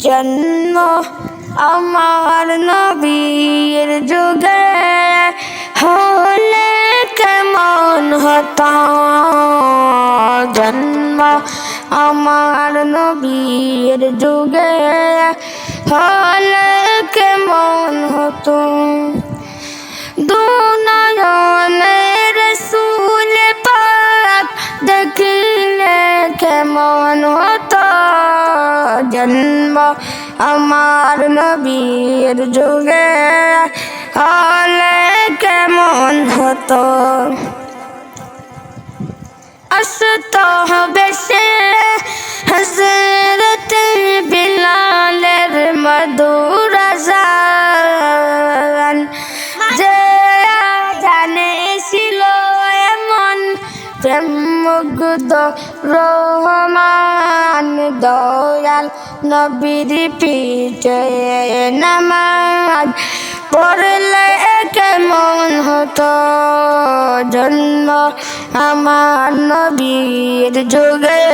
জন্ম আমার নবীর যুগে হলে কেমন হতো, জন্ম আমার নবীর যুগে হলে কেমন হতো। দুনয়নে রাসূল পাক দেখিলে কেমন হতো, জন্ম আমার নবীর যুগে হলে কেমন হতো। আসতো হবে সে হযরত বিলালের মধুর আযান, যে জানে ছিল এমন প্রেম মুগ্ধ রহমান, দয়াল নবীর পিঠে নামাজ পড়লে কেমন হতো, জন্ম আমার নবীর যুগে